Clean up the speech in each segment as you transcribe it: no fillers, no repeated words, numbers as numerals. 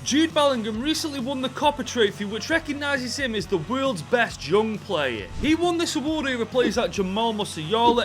Jude Bellingham recently won the Kopa trophy, which recognises him as the world's best young player. He won this award over players like Musiala,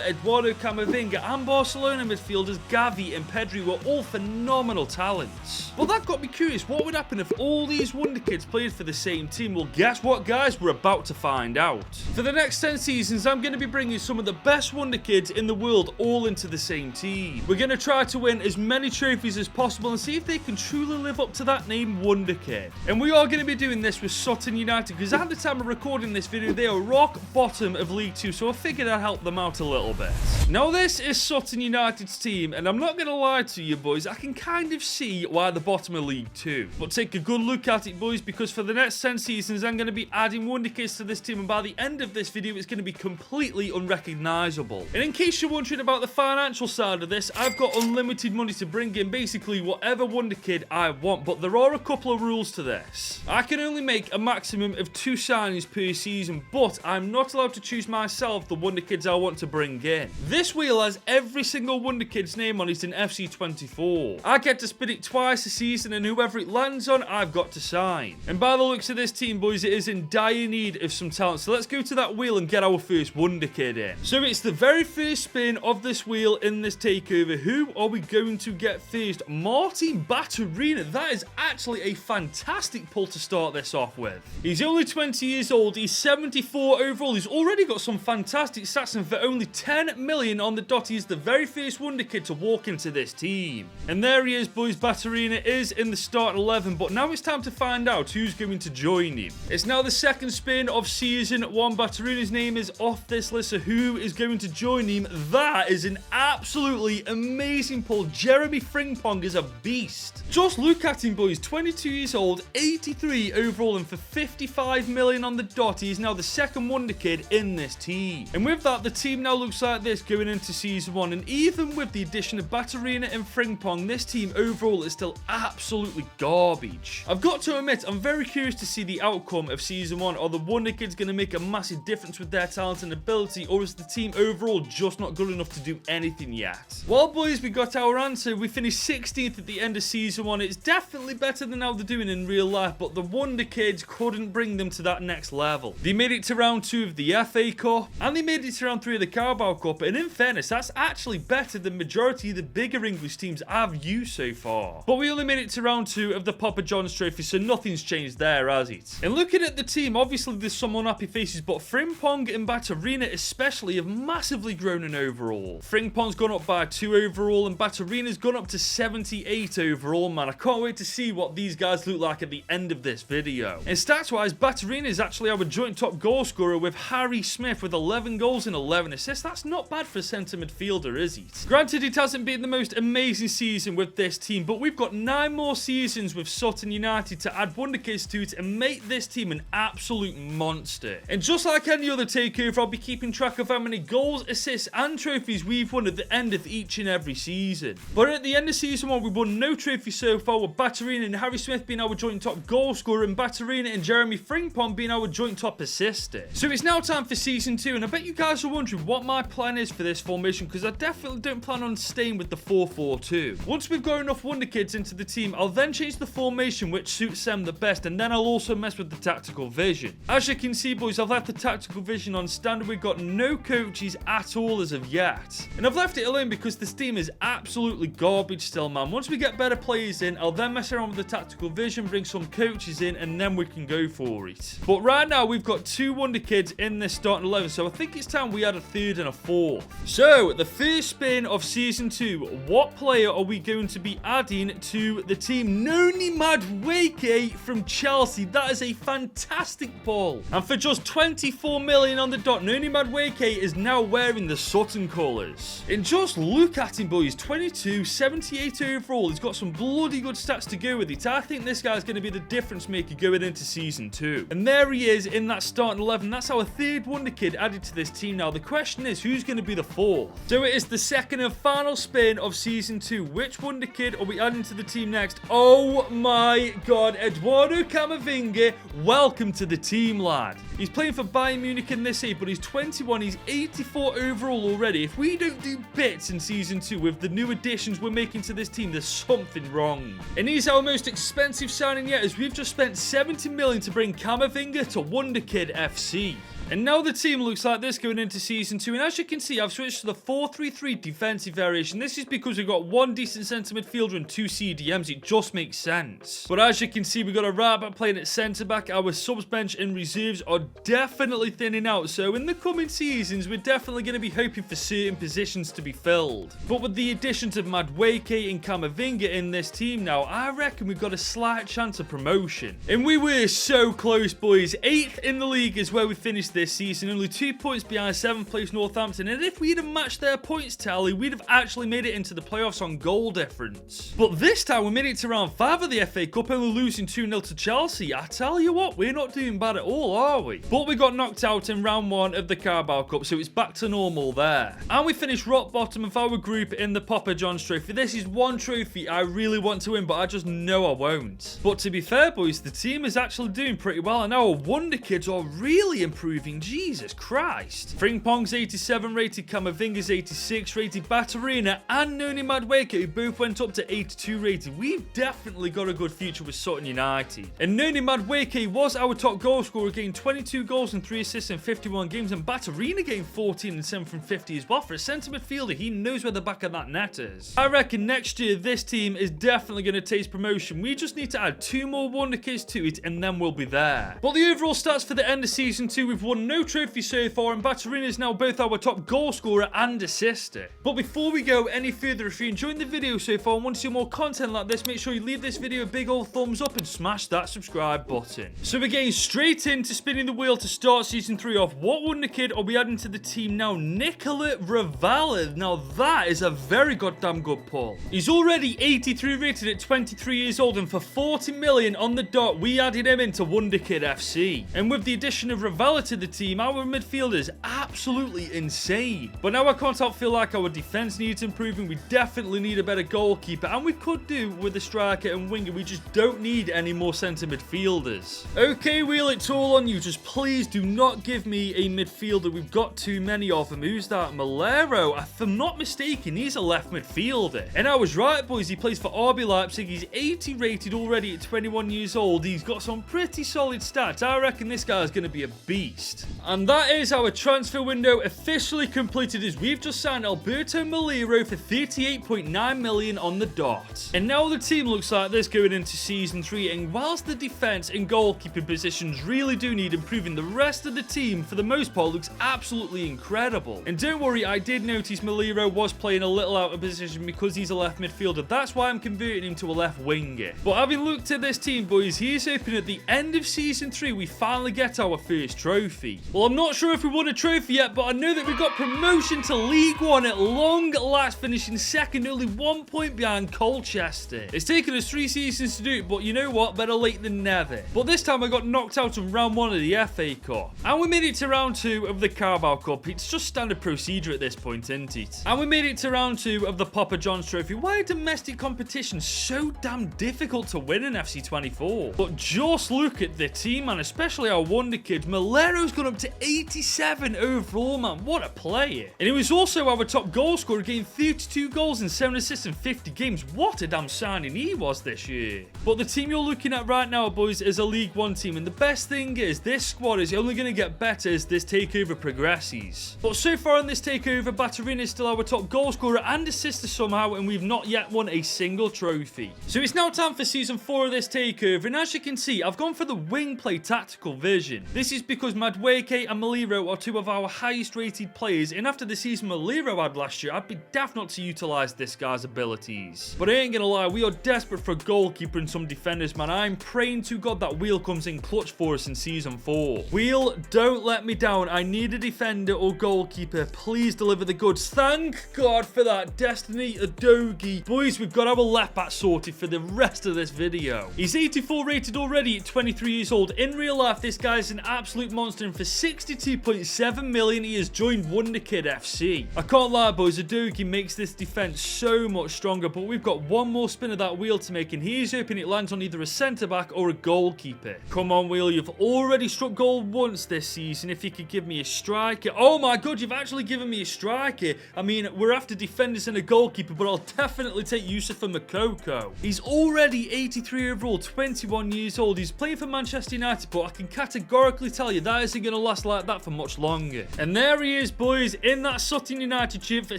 Camavinga and Barcelona midfielders Gavi and Pedri were all phenomenal talents. But that got me curious, what would happen if all these Wonderkids played for the same team? Well, guess what guys, we're about to find out. For the next 10 seasons, I'm going to be bringing some of the best Wonderkids in the world all into the same team. We're going to try to win as many trophies as possible and see if they can truly live up to that name, Wonderkid. And we are going to be doing this with Sutton United because at the time of recording this video, they are rock bottom of League 2, so I figured I'd help them out a little bit. Now, this is Sutton United's team, and I'm not going to lie to you boys, I can kind of see why the bottom of League 2. But take a good look at it, boys, because for the next 10 seasons, I'm going to be adding Wonderkids to this team, and by the end of this video, it's going to be completely unrecognisable. And in case you're wondering about the financial side of this, I've got unlimited money to bring in basically whatever Wonderkid I want, but there are a couple of rules to this. I can only make a maximum of 2 signings per season, but I'm not allowed to choose myself the Wonderkids I want to bring in. This wheel has every single Wonderkid's name on it in FC24. I get to spin it twice a season, and whoever it lands on, I've got to sign. And by the looks of this team, boys, it is in dire need of some talent, so let's go to that wheel and get our first Wonderkid in. So it's the very first spin of this wheel in this takeover. Who are we going to get first? Martin Batterina. That is actually a fantastic pull to start this off with. He's only 20 years old. He's 74 overall. He's already got some fantastic stats, and for only 10 million on the dot, he's the very first Wonderkid to walk into this team. And there he is, boys. Batterina is in the starting 11, but now it's time to find out who's going to join him. It's now the second spin of season 1. Batterina's name is off this list, so who is going to join him? That is an absolutely amazing pull. Jeremy Frimpong is a beast. Just look at him, boys. 22 years old, 83 overall, and for 55 million on the dot, he is now the second Wonderkid in this team. And with that, the team now looks like this going into season 1. And even with the addition of Batterina and Frimpong, this team overall is still absolutely garbage. I've got to admit, I'm very curious to see the outcome of season 1. Are the Wonderkids going to make a massive difference with their talent and ability, or is the team overall just not good enough to do anything yet? Well, boys, we got our answer. We finished 16th at the end of season 1. It's definitely better than how they're doing in real life, but the Wonderkids couldn't bring them to that next level. They made it to round 2 of the FA Cup, and they made it to round 3 of the Carabao Cup, and in fairness, that's actually better than majority of the bigger English teams I've used so far. But we only made it to round 2 of the Papa John's Trophy, so nothing's changed there, has it? And looking at the team, obviously there's some unhappy faces, but Frimpong and Batterina especially have massively grown in overall. Frimpong's gone up by 2 overall, and Batterina's gone up to 78 overall, man. I can't wait to see what these guys look like at the end of this video. And stats-wise, Batterina is actually our joint top goal scorer with Harry Smith with 11 goals and 11 assists. That's not bad for a centre midfielder, is it? Granted, it hasn't been the most amazing season with this team, but we've got 9 more seasons with Sutton United to add Wonderkids to it and make this team an absolute monster. And just like any other takeover, I'll be keeping track of how many goals, assists and trophies we've won at the end of each and every season. But at the end of season 1, we won no trophies so far, with Batterina and Harry Smith being our joint top goal scorer and Batterina and Jeremy Frimpong being our joint top assister. So it's now time for season 2, and I bet you guys are wondering what my plan is for this formation, because I definitely don't plan on staying with the 4-4-2. Once we've got enough Wonderkids into the team, I'll then change the formation which suits them the best, and then I'll also mess with the tactical vision. As you can see, boys, I've left the tactical vision on standard. We've got no coaches at all as of yet, and I've left it alone because this team is absolutely garbage still, man. Once we get better players in, I'll then mess around with the tactical vision, bring some coaches in, and then we can go for it. But right now, we've got 2 Wonderkids in this starting 11, so I think it's time we add a 3rd and a 4th. So, the first spin of season 2, what player are we going to be adding to the team? Noni Madueke from Chelsea. That is a fantastic pull. And for just 24 million on the dot, Noni Madueke is now wearing the Sutton colours. And just look at him, boys. 22, 78 overall. He's got some bloody good stats to go with it. I think this guy's going to be the difference maker going into season 2. And there he is in that starting 11. That's our 3rd Wonderkid added to this team now. The question is, who's going to be the 4th? So it is the second and final spin of season 2. Which Wonderkid are we adding to the team next? Oh my god, Eduardo Camavinga, welcome to the team, lad. He's playing for Bayern Munich in this season, but he's 21, he's 84 overall already. If we don't do bits in season 2 with the new additions we're making to this team, there's something wrong. And he's our most most expensive signing yet, as we've just spent 70 million to bring Camavinga to Wonderkid FC. And now the team looks like this going into Season 2. And as you can see, I've switched to the 4-3-3 defensive variation. This is because we've got one decent centre midfielder and two CDMs. It just makes sense. But as you can see, we've got a right back playing at centre back. Our subs bench and reserves are definitely thinning out. So in the coming seasons, we're definitely going to be hoping for certain positions to be filled. But with the additions of Madueke and Camavinga in this team now, I reckon we've got a slight chance of promotion. And we were so close, boys. 8th in the league is where we finished this season, only 2 points behind 7th place Northampton, and if we'd have matched their points tally, we'd have actually made it into the playoffs on goal difference. But this time we made it to round 5 of the FA Cup, only losing 2-0 to Chelsea. I tell you what, we're not doing bad at all, are we? But we got knocked out in round 1 of the Carabao Cup, so it's back to normal there. And we finished rock bottom of our group in the Papa John's Trophy. This is one trophy I really want to win, but I just know I won't. But to be fair, boys, the team is actually doing pretty well, and our Wonderkids are really improving. Jesus Christ. Frimpong's 87 rated, Camavinga's 86 rated, Batterina and Noni Madueke, who both went up to 82 rated. We've definitely got a good future with Sutton United. And Noni Madueke was our top goal scorer, getting 22 goals and 3 assists in 51 games, and Batterina getting 14 and 7 from 50 as well. For a centre midfielder, he knows where the back of that net is. I reckon next year this team is definitely going to taste promotion. We just need to add 2 more Wonderkids to it and then we'll be there. But the overall stats for the end of Season 2, we've won no trophy so far, and Batterina is now both our top goal scorer and assister. But before we go any further, if you're enjoying the video so far and want to see more content like this, make sure you leave this video a big old thumbs up and smash that subscribe button. So we're getting straight into spinning the wheel to start Season 3 off. What Wonderkid are we adding to the team now? Nicola Ravala. Now that is a very goddamn good pull. He's already 83 rated at 23 years old, and for 40 million on the dot, we added him into Wonderkid FC. And with the addition of Ravala to the team, our midfield is absolutely insane. But now I can't help feel like our defense needs improving. We definitely need a better goalkeeper, and we could do with a striker and winger. We just don't need any more centre midfielders. Okay, Wheel, it's all on you. Just please do not give me a midfielder. We've got too many of them. Who's that? Malero. If I'm not mistaken, he's a left midfielder. And I was right, boys. He plays for RB Leipzig. He's 80 rated already at 21 years old. He's got some pretty solid stats. I reckon this guy's going to be a beast. And that is our transfer window officially completed, as we've just signed Alberto Malero for 38.9 million on the dot. And now the team looks like this going into Season 3, and whilst the defense and goalkeeping positions really do need improving, the rest of the team for the most part looks absolutely incredible. And don't worry, I did notice Malero was playing a little out of position because he's a left midfielder. That's why I'm converting him to a left winger. But having looked at this team, boys, he is hoping at the end of Season 3 we finally get our first trophy. Well, I'm not sure if we won a trophy yet, but I know that we got promotion to League One at long last, finishing second, only 1 point behind Colchester. It's taken us 3 seasons to do it, but you know what? Better late than never. But this time I got knocked out in round 1 of the FA Cup. And we made it to round 2 of the Carabao Cup. It's just standard procedure at this point, isn't it? And we made it to round 2 of the Papa John's Trophy. Why are domestic competitions so damn difficult to win in FC24? But just look at the team, man, especially our Wonderkid. Malero's gone up to 87 overall, man. What a player. And he was also our top goal scorer, getting 32 goals and 7 assists in 50 games. What a damn signing he was this year. But the team you're looking at right now, boys, is a League One team. And the best thing is, this squad is only going to get better as this takeover progresses. But so far in this takeover, Batterina is still our top goal scorer and assister somehow, and we've not yet won a single trophy. So it's now time for Season 4 of this takeover, and as you can see, I've gone for the wing play tactical vision. This is because Madueke and Malero are 2 of our highest rated players, and after the season Malero had last year, I'd be daft not to utilise this guy's abilities. But I ain't gonna lie, we are desperate for a goalkeeper and some defenders, man. I'm praying to God that Wheel comes in clutch for us in Season 4. Wheel, don't let me down. I need a defender or goalkeeper. Please deliver the goods. Thank God for that. Destiny Adogi. Boys, we've got our left back sorted for the rest of this video. He's 84 rated already at 23 years old. In real life, this guy's an absolute monster. and for 62.7 million he has joined Wonderkid FC. I can't lie boys, Udogie makes this defence so much stronger, but we've got one more spin of that wheel to make and here's hoping it lands on either a centre-back or a goalkeeper. Come on wheel, you've already struck gold once this season. If you could give me a striker. Oh my god, you've actually given me a striker. I mean, we're after defenders and a goalkeeper, but I'll definitely take Yusufa Moukoko. He's already 83 overall, 21 years old. He's playing for Manchester United, but I can categorically tell you that isn't going to last like that for much longer. And there he is, boys, in that Sutton United shirt for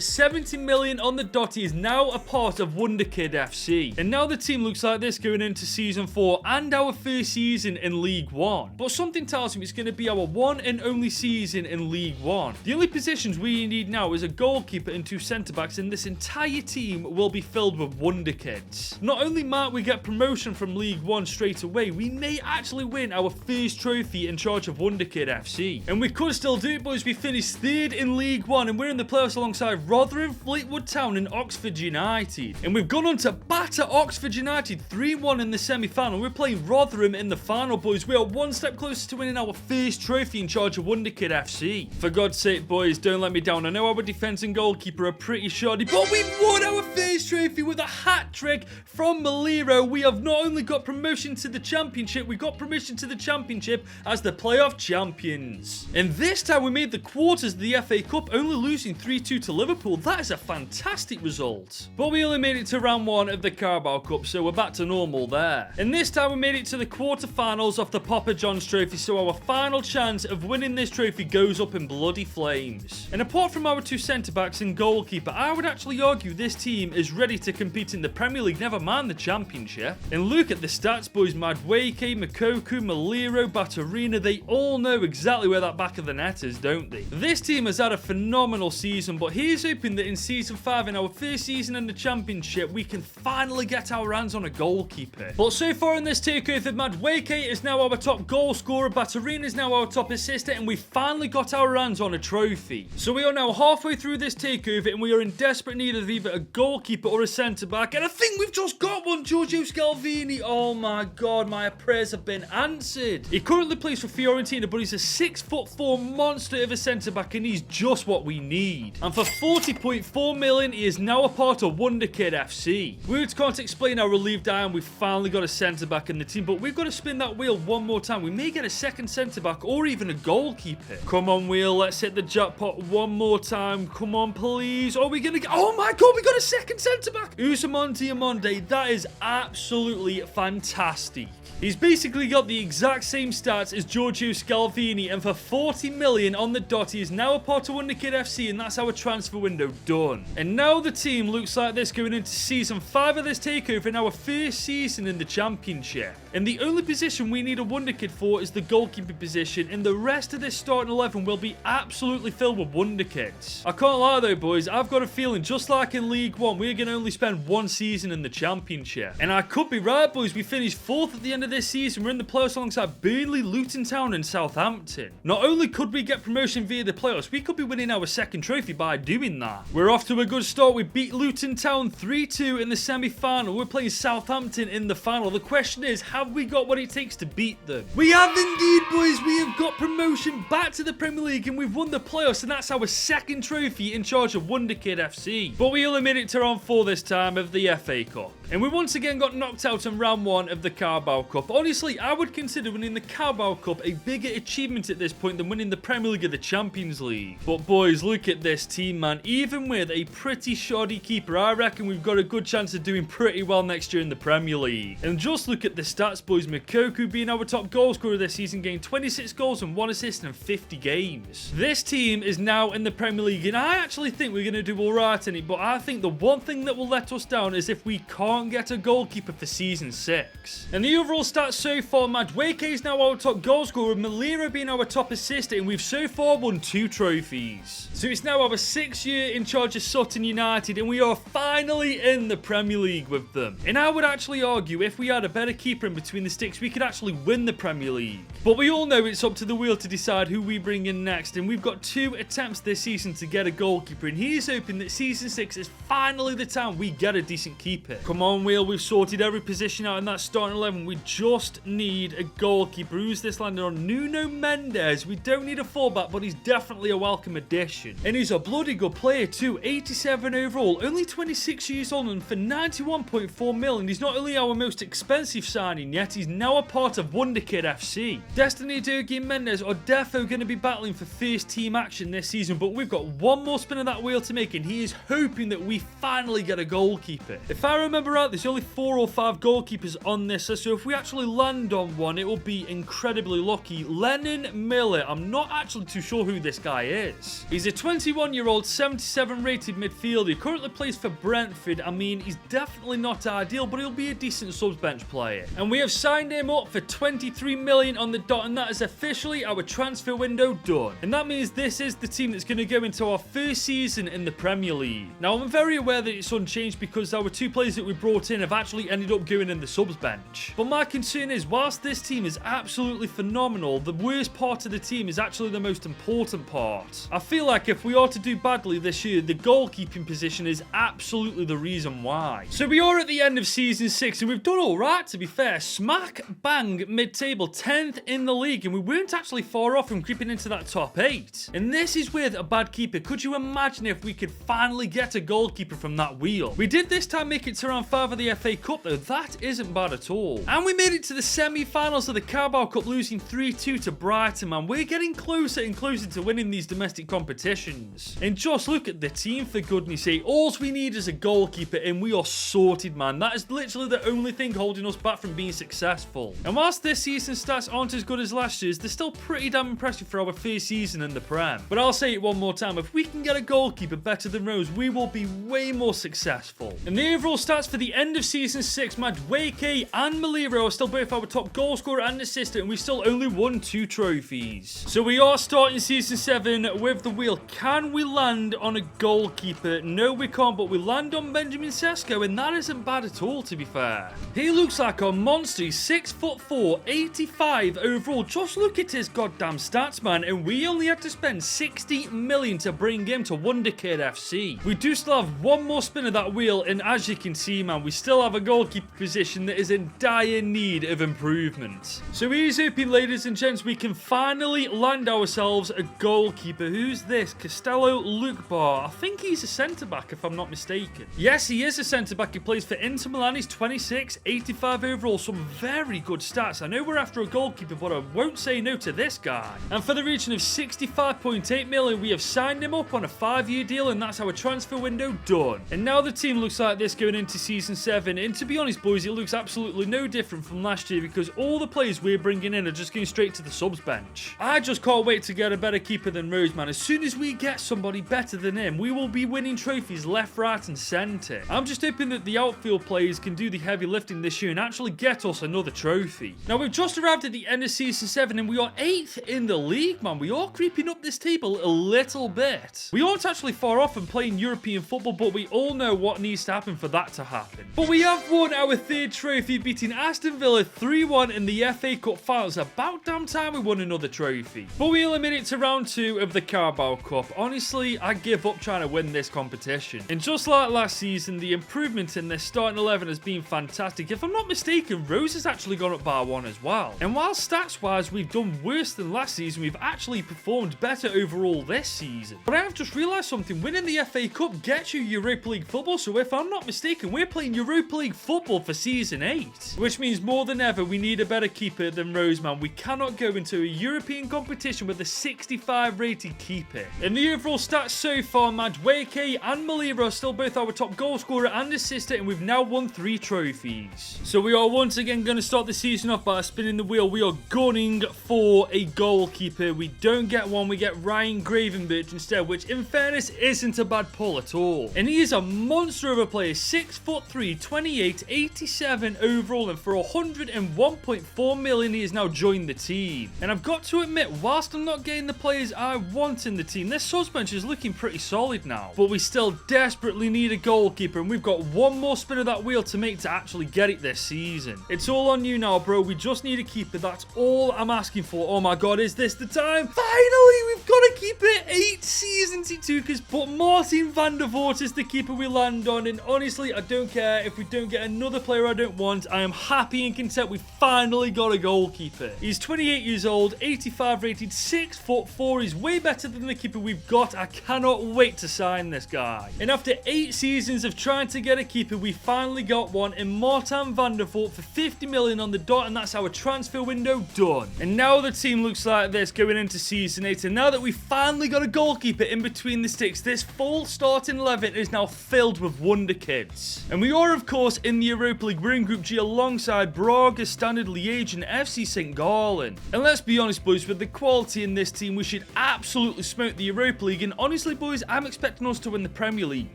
70 million on the dot. He is now a part of Wonderkid FC. And now the team looks like this going into season 4 and our first season in League 1. But something tells me it's going to be our one and only season in League 1. The only positions we need now is a goalkeeper and 2 centre-backs, and this entire team will be filled with Wonderkids. Not only might we get promotion from League 1 straight away, we may actually win our first trophy in charge of Wonderkid FC. And we could still do it, boys. We finished 3rd in League 1 and we're in the playoffs alongside Rotherham, Fleetwood Town and Oxford United. And we've gone on to batter Oxford United 3-1 in the semi-final. We're playing Rotherham in the final, boys. We are one step closer to winning our first trophy in charge of Wonderkid FC. For God's sake, boys, don't let me down. I know our defence and goalkeeper are pretty shoddy, but we've won our first trophy with a hat-trick from Maliro. We have not only got promotion to the championship, we got permission to the championship as the playoff champions. And this time we made the quarters of the FA Cup, only losing 3-2 to Liverpool. That is a fantastic result. But we only made it to round 1 of the Carabao Cup, so we're back to normal there. And this time we made it to the quarterfinals of the Papa John's Trophy, so our final chance of winning this trophy goes up in bloody flames. And apart from our 2 centre-backs and goalkeeper, I would actually argue this team is ready to compete in the Premier League, never mind the Championship. And look at the stats, boys. Madueke, Moukoko, Maliro, Batterina, they all know exactly where that back of the net is, don't they? This team has had a phenomenal season, but here's hoping that in Season 5, in our first season in the Championship, we can finally get our hands on a goalkeeper. But so far in this takeover, Madueke is now our top goal scorer, Batterina is now our top assister, and we finally got our hands on a trophy. So we are now halfway through this takeover, and we are in desperate need of either a goalkeeper or a centre-back, and I think we've just got one, Giorgio Scalvini. Oh my god, my prayers have been answered. He currently plays for Fiorentina, but he's a 6'4" monster of a centre-back, and he's just what we need. And for 40.4 million, he is now a part of Wonderkid FC. Words can't explain how relieved I am. We've finally got a centre-back in the team, but we've got to spin that wheel one more time. We may get a second centre-back or even a goalkeeper. Come on, wheel, let's hit the jackpot one more time. Come on, please. Are we gonna get... Oh my god, we got a second centre-back. Ousmane Diomande, that is absolutely fantastic. He's basically got the exact same stats as Giorgio Scalvini, and for 40 million on the dot, he is now a part of Wonderkid FC, and that's our transfer window done. And now the team looks like this going into Season 5 of this takeover in our first season in the Championship. And the only position we need a Wonderkid for is the goalkeeper position, and the rest of this starting 11 will be absolutely filled with Wonderkids. I can't lie though, boys, I've got a feeling just like in League 1, we're going to only spend one season in the Championship. And I could be right, boys, we finished 4th at the end of this season. We're in the playoffs alongside Burnley, Luton Town and Southampton. Not only could we get promotion via the playoffs, we could be winning our second trophy by doing that. We're off to a good start. We beat Luton Town 3-2 in the semi-final. We're playing Southampton in the final. The question is, have we got what it takes to beat them? We have indeed, boys. We have got promotion back to the Premier League and we've won the playoffs, and that's our second trophy in charge of Wonderkid FC. But we only made it to round 4 this time of the FA Cup. And we once again got knocked out in round 1 of the Carabao Cup. Honestly, I would consider winning the Carabao Cup a bigger achievement at this point than winning the Premier League or the Champions League. But boys, look at this team, man. Even with a pretty shoddy keeper, I reckon we've got a good chance of doing pretty well next year in the Premier League. And just look at the stats, boys. Moukoko being our top goal scorer this season, getting 26 goals and 1 assist in 50 games. This team is now in the Premier League, and I actually think we're going to do alright in it, but I think the one thing that will let us down is if we can't get a goalkeeper for Season 6. And the overall stats so far, Madueke is now our top goal scorer, Maliro being our top assister, and we've so far won 2 trophies. So it's now our 6th year in charge of Sutton United, and we are finally in the Premier League with them. And I would actually argue if we had a better keeper in between the sticks, we could actually win the Premier League. But we all know it's up to the wheel to decide who we bring in next, and we've got 2 attempts this season to get a goalkeeper, and he is hoping that season 6 is finally the time we get a decent keeper. Come on, wheel, we've sorted every position out in that starting 11. We just need a goalkeeper. Who's this landed on? Nuno Mendes. We don't need a fullback, but he's definitely a welcome addition. And he's a bloody good player too. 87 overall, only 26 years old, and for 91.4 million, he's not only our most expensive signing yet, he's now a part of Wonderkid FC. Destiny Dogi and Mendes are defo going to be battling for first team action this season, but we've got one more spin of that wheel to make, and he is hoping that we finally get a goalkeeper. If I remember right, there's only 4 or 5 goalkeepers on this, so if we actually land on one, it will be incredibly lucky. Lennon Miller. I'm not actually too sure who this guy is. He's a 21-year-old, 77 rated midfielder. He currently plays for Brentford. I mean, he's definitely not ideal, but he'll be a decent subs bench player. And we have signed him up for 23 million on the dot, and that is officially our transfer window done. And that means this is the team that's going to go into our first season in the Premier League. Now, I'm very aware that it's unchanged because our 2 players that we brought in have actually ended up going in the subs bench. But my concern is, whilst this team is absolutely phenomenal, the worst part of the team is actually the most important part. I feel like if we are to do badly this year, the goalkeeping position is absolutely the reason why. So we are at the end of season 6, and we've done alright, to be fair. Smack bang mid-table, 10th in the league, and we weren't actually far off from creeping into that top 8. And this is with a bad keeper. Could you imagine if we could finally get a goalkeeper from that wheel? We did this time make it to round 5 of the FA Cup though. That isn't bad at all. And we made it to the semi-finals of the Carabao Cup, losing 3-2 to Brighton, man. We're getting closer and closer to winning these domestic competitions. And just look at the team, for goodness sake. All we need is a goalkeeper, and we are sorted, man. That is literally the only thing holding us back from being successful. And whilst this season's stats aren't as good as last year's, they're still pretty damn impressive for our first season in the Prem. But I'll say it one more time, if we can get a goalkeeper better than Rose, we will be way more successful. And the overall stats for the end of season 6, Madueke and Maliro are still both our top goal scorer and assistant, and we still only won 2 trophies. So we are starting season 7 with the wheel. Can we land on a goalkeeper? No, we can't, but we land on Benjamin Sesko, and that isn't bad at all, to be fair. He looks like a monster. He's 6'4", 85 overall. Just look at his goddamn stats, man, and we only had to spend 60 million to bring him to Wonderkid FC. We do still have one more spin of that wheel, and as you can see, man, we still have a goalkeeper position that is in dire need of improvement. So here's hoping, ladies and gents, we can finally land ourselves a goalkeeper. Who's this? Castello Lukbar. I think he's a centre-back, if I'm not mistaken. Yes, he is a centre-back. He plays for Inter Milan. He's 26, 85 overall. Some very good stats. I know we're after a goalkeeper, but I won't say no to this guy. And for the region of 65.8 million, we have signed him up on a 5-year deal, and that's our transfer window done. And now the team looks like this going into season 7. And to be honest, boys, it looks absolutely no different from last year because all the players we're bringing in are just going straight to the subs bench. I just can't wait to get a better keeper than Rose, man. As soon as we get somebody better than him, we will be winning trophies left, right, and centre. I'm just hoping that the outfield players can do the heavy lifting this year and actually get us another trophy. Now, we've just arrived at the end of season 7, and we are 8th in the league, man. We are creeping up this table a little bit. We aren't actually far off from playing European football, but we all know what needs to happen for that to happen. But we have won our 3rd trophy, beating Aston Villa 3-1 in the FA Cup finals. About damn time we won another trophy. But we only made it to round 2 of the Carabao Cup. Honestly, I give up trying to win this competition. And just like last season, the improvement in this starting 11 has been fantastic. If I'm not mistaken, Rose has actually gone up by 1 as well. And while stats-wise we've done worse than last season, we've actually performed better overall this season. But I have just realised something. Winning the FA Cup gets you Europa League football, so if I'm not mistaken, we're playing Europa League football for season 8. Which means more than ever, we need a better keeper than Rose, man. We cannot go into a European competition with a 65 rated keeper. In the overall stats so far, Madueke and Maliro are still both our top goal scorer and assistant, and we've now won 3 trophies. So we are once again going to start the season off by spinning the wheel. We are gunning for a goalkeeper. We don't get one, we get Ryan Gravenberch instead, which in fairness isn't a bad pull at all. And he is a monster of a player, 6'3", 28, 87 overall, and for 101.4 million he has now joined the team. And I've got to admit, whilst I'm not getting the players I want in the team, this subs bench is looking pretty solid now. But we still desperately need a goalkeeper, and we've got one more spin of that wheel to make to actually get it this season. It's all on you now, bro. We just need a keeper. That's all I'm asking for. Oh my god, is this the time? Finally, we've got a keeper. 8 seasons it took us, but Martin van der Voort is the keeper we land on. And honestly, I don't care if we don't get another player I don't want. I am happy and content we finally got a goalkeeper. He's 28 years old, 85 rated, 6'4". He's way better than the keeper we've got. I cannot wait to sign this guy. And after 8 seasons of trying to get a keeper, we finally got one in Martin van der Voort for 50 million on the dot, and that's our transfer window done. And now the team looks like this going into season 8, and now that we finally got a goalkeeper in between the sticks, this full starting 11 is now filled with Wonderkids. And we are, of course, in the Europa League. We're in Group G alongside Braga, Standard Liège, and FC St. Gallen. And let's be honest, boys, with the quality in this team, we should absolutely smoke the Europa League. And honestly, boys, I'm expecting us to win the Premier League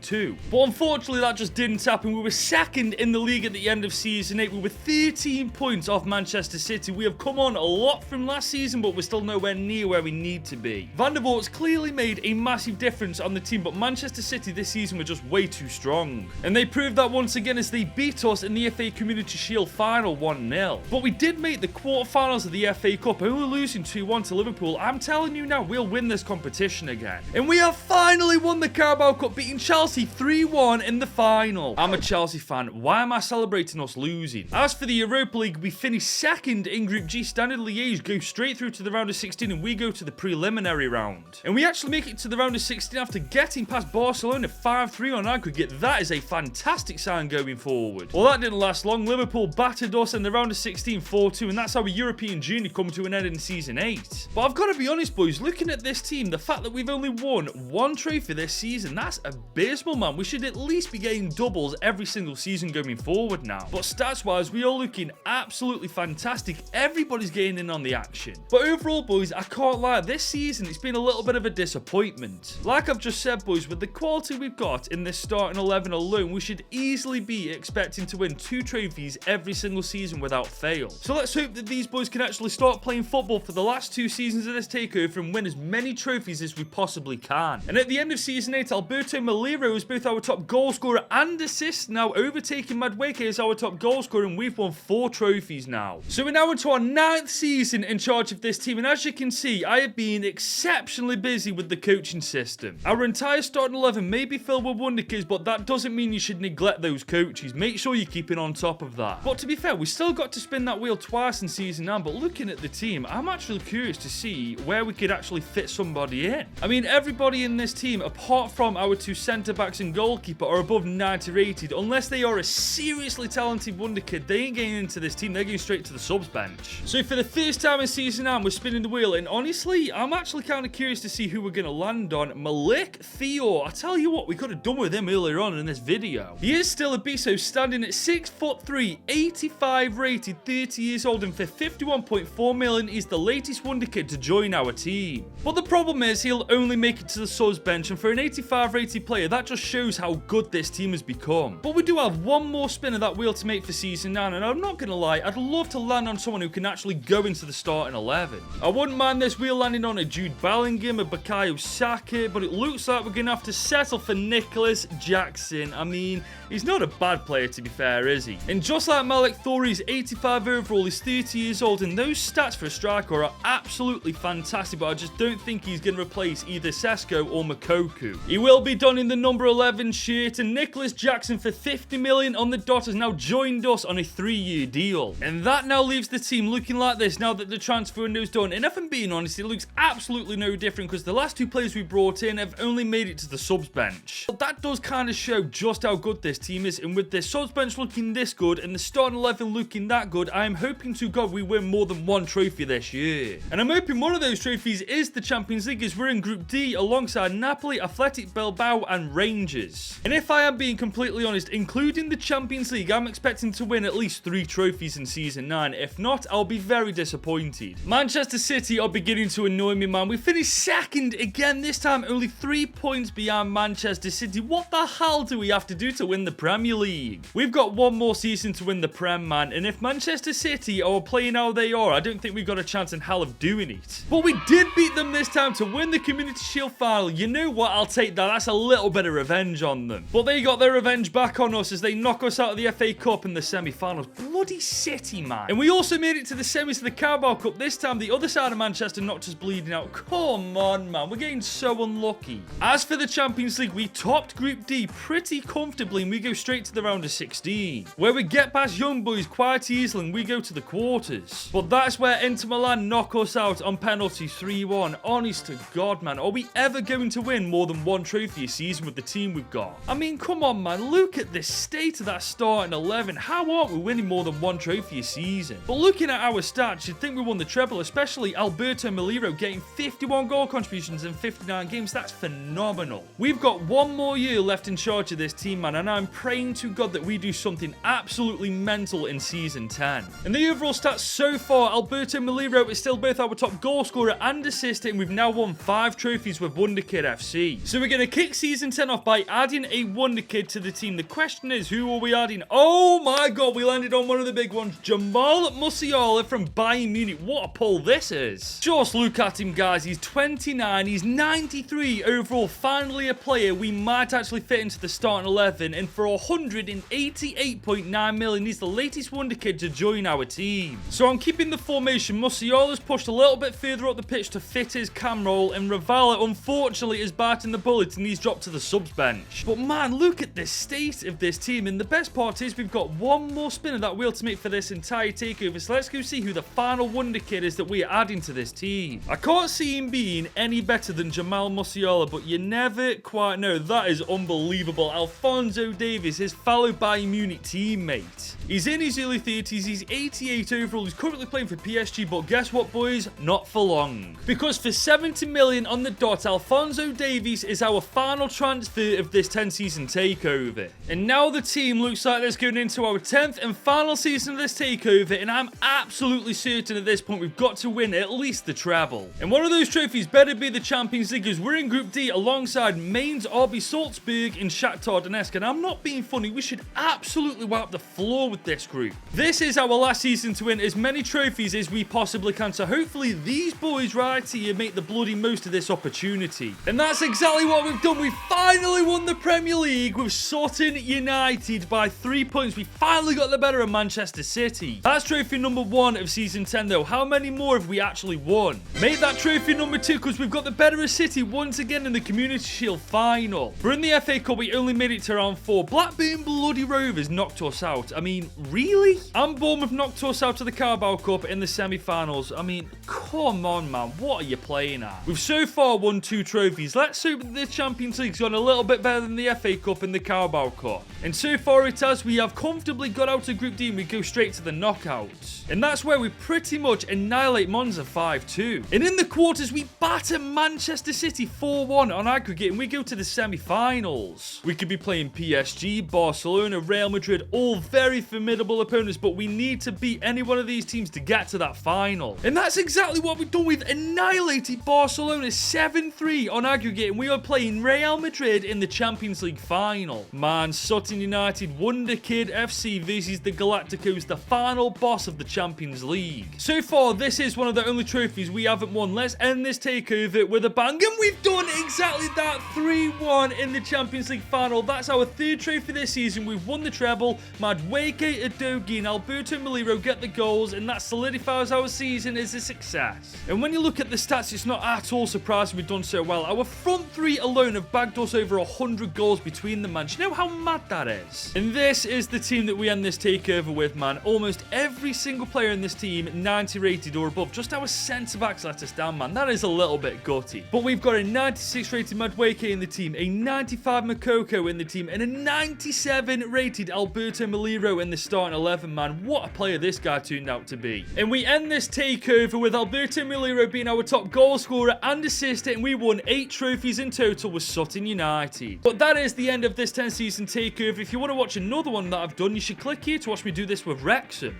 too. But unfortunately, that just didn't happen. We were second in the league at the end of season 8. We were 13 points off Manchester City. We have come on a lot from last season, but we're still nowhere near where we need to be. Van der Voort's clearly made a massive difference on the team, but Manchester City this season were just way too strong. And they proved that once again as they beat us in the FA Community Shield final 1-0. But we did make the quarterfinals of the FA Cup, only losing 2-1 to Liverpool. I'm telling you now, we'll win this competition again. And we have finally won the Carabao Cup, beating Chelsea 3-1 in the final. I'm a Chelsea fan. Why am I celebrating us losing? As for the Europa League, we finished second in Group G. Standard Liège go straight through to the round of 16, and we go to the preliminary round. And we actually make it to the round of 16 after getting past Barcelona 5-3 on aggregate. That is a fantastic sign going forward. Well, that didn't last long. Liverpool battered us in the round of 16 4-2, and that's our European journey come to an end in season 8. But I've got to be honest, boys, looking at this team, the fact that we've only won 1 trophy this season, that's abysmal, man. We should at least be getting doubles every single season going forward now. But stats-wise, we are looking absolutely fantastic. Everybody's getting in on the action. But overall, boys, I can't lie, this season it's been a little bit of a disappointment. Like I've just said, boys, with the quality we've got in this starting 11 alone, we should easily be expecting to win 2 trophies every single season without fail. So let's hope that these boys can actually start playing football for the last 2 seasons of this takeover and win as many trophies as we possibly can. And at the end of season 8, Alberto Milero is both our top goal scorer and assist, now overtaking Madueke as our top goal scorer, and we've won 4 trophies now. So we're now into our 9th season in charge of this team, and as you can see, I have been exceptionally busy with the coaching system. Our entire starting 11 may be filled with Wonderkids, but that doesn't mean you should neglect those coaches. Make sure you're keeping on top of that. But to be fair, we still got to spin that wheel twice in season 9, but looking at the team, I'm actually curious to see where we could actually fit somebody in. I mean, everybody in this team, apart from our 2 centre-backs and goalkeeper, are above 90 rated. Unless they are a seriously talented Wonderkid, they ain't getting into this team. They're going straight to the subs bench. So for the first time in season 9, we're spinning the wheel, and honestly, I'm actually kind of curious to see who we're going to land on. Malik Theo. I tell you what, we could have done with him earlier on in this video. He is still a beast, so standing at 6'3", 85 rated, 30 years old, and for 51.4 million, he's the latest Wonderkid to join our team. But the problem is, he'll only make it to the subs bench, and for an 85 rated player, that just shows how good this team has become. But we do have one more spin of that wheel to make for season 9, and I'm not going to lie, I'd love to land on someone who can actually go into the starting 11. I wouldn't mind this wheel landing on a Jude Bellingham, a Bukayo Saka, but it looks like we're going to have to settle for Nicholas Jackson. I mean, he's not a bad player, to be fair, is he? And just like Malik Thori, he's 85 overall, he's 30 years old, and those stats for a striker are absolutely fantastic, but I just don't think he's going to replace either Sesko or Makoku. He will be done in the number 11 shirt, and Nicholas Jackson for 50 million on the dot has now joined us on a 3-year deal. And that now leaves the team looking like this now that the transfer window's done. And if I'm being honest, it looks absolutely no different because the last 2 players we brought in have only made it to the subs bench. But that does kind of show just how good this team is, and with the subs bench looking this good and the starting 11 looking that good, I am hoping to God we win more than 1 trophy this year. And I'm hoping one of those trophies is the Champions League, as we're in Group D alongside Napoli, Athletic Bilbao and Rangers. And if I am being completely honest, including the Champions League, I'm expecting to win at least 3 trophies in season 9. If not, I'll be very disappointed. Manchester City are beginning to annoy me, man. We finished second again, this time only 3 points behind Manchester City. What the hell do we have to do to win the Premier League? We've got 1 more season to win the Prem, man, and if Manchester City are playing how they are, I don't think we've got a chance in hell of doing it. But we did beat them this time to win the Community Shield final. You know what? I'll take that. That's a little bit of revenge on them. But they got their revenge back on us as they knock us out of the FA Cup in the semi-finals. was bloody City, man. And we also made it to the semis of the Carabao Cup. This time, the other side of Manchester knocked us bleeding out. Come on, man. We're getting so unlucky. As for the Champions League, we topped Group D pretty comfortably, and we go straight to the round of 16, where we get past Young Boys quite easily, and we go to the quarters. But that's where Inter Milan knock us out on penalty 3-1. Honest to God, man. Are we ever going to win more than one trophy a season with the team we've got? I mean, come on, man. Look at the state of that starting 11. How aren't we winning more than one trophy a season? But looking at our stats, you'd think we won the treble, especially Alberto Milero getting 51 goal contributions in 59 games. That's phenomenal. We've got one more year left in charge of this team, man, and I'm praying to God that we do something absolutely mental in Season 10. And the overall stats so far, Alberto Milero is still both our top goal scorer and assistant, and we've now won 5 trophies with Wonderkid FC. So we're going to kick Season 10 off by adding a Wonderkid to the team. The question is, who are we adding? Oh my God, we landed on one of the big ones. Musiala from Bayern Munich. What a pull this is. Just look at him, guys. He's 29. He's 93 overall. Finally a player we might actually fit into the starting 11. And for 188.9 million, he's the latest Wonderkid to join our team. So I'm keeping the formation. Musiala's pushed a little bit further up the pitch to fit his cam role. And Ravala, unfortunately, is biting the bullet and he's dropped to the subs bench. But man, look at the state of this team. And the best part is we've got one more spin of that wheel to make for this entire takeover. So let's go see who the final Wonderkid is that we are adding to this team. I can't see him being any better than Jamal Musiala, but you never quite know. That is unbelievable. Alphonso Davies, his fellow Bayern Munich teammate. He's in his early 30s. He's 88 overall. He's currently playing for PSG, but guess what, boys? Not for long. Because for 70 million on the dot, Alphonso Davies is our final transfer of this 10-season takeover. And now the team looks like it's going into our 10th and final season of this takeover, and I'm absolutely certain at this point we've got to win at least the treble. And one of those trophies better be the Champions League, as we're in Group D alongside Mainz, RB Salzburg, and Shakhtar Donetsk. And I'm not being funny, we should absolutely wipe the floor with this group. This is our last season to win as many trophies as we possibly can, so hopefully these boys right here make the bloody most of this opportunity. And that's exactly what we've done. We finally won the Premier League with Sutton United by 3 points. We finally got the better of Manchester City. That's trophy number 1 of Season 10 though. How many more have we actually won? Make that trophy number 2, because we've got the better of City once again in the Community Shield final. But in the FA Cup, we only made it to round 4. Blackburn Bloody Rovers knocked us out. I mean, really? And Bournemouth knocked us out of the Carabao Cup in the semi-finals. I mean, come on, man. What are you playing at? We've so far won 2 trophies. Let's hope that the Champions League's gone a little bit better than the FA Cup and the Carabao Cup. And so far it has. We have comfortably got out of Group D and we go straight to the knockouts. And that's where we pretty much annihilate Monza 5-2. And in the quarters, we batter Manchester City 4-1 on aggregate, and we go to the semi-finals. We could be playing PSG, Barcelona, Real Madrid, all very formidable opponents, but we need to beat any one of these teams to get to that final. And that's exactly what we've done. We've annihilated Barcelona 7-3 on aggregate, and we are playing Real Madrid in the Champions League final. Man, Sutton United, Wonderkid FC versus the Galacticos, the final boss of the Champions League. So far, this is one of the only trophies we haven't won. Let's end this takeover with a bang, and we've done exactly that. 3-1 in the Champions League final. That's our 3rd trophy this season. We've won the treble. Madueke, Udogie, and Alberto Milero get the goals, and that solidifies our season as a success. And when you look at the stats, it's not at all surprising we've done so well. Our front 3 alone have bagged us over 100 goals between them, man. Do you know how mad that is? And this is the team that we end this takeover with, man. Almost every single player in this team 90 rated or above. Just our centre-backs let us down, man. That is a little bit gutty. But we've got a 96 rated Madueke in the team, a 95 Makoko in the team, and a 97 rated Alberto Milero in the starting 11, man. What a player this guy turned out to be. And we end this takeover with Alberto Milero being our top goal scorer and assistant, and we won 8 trophies in total with Sutton United. But that is the end of this 10-season takeover. If you want to watch another one that I've done, you should click here to watch me do this with Wrexham.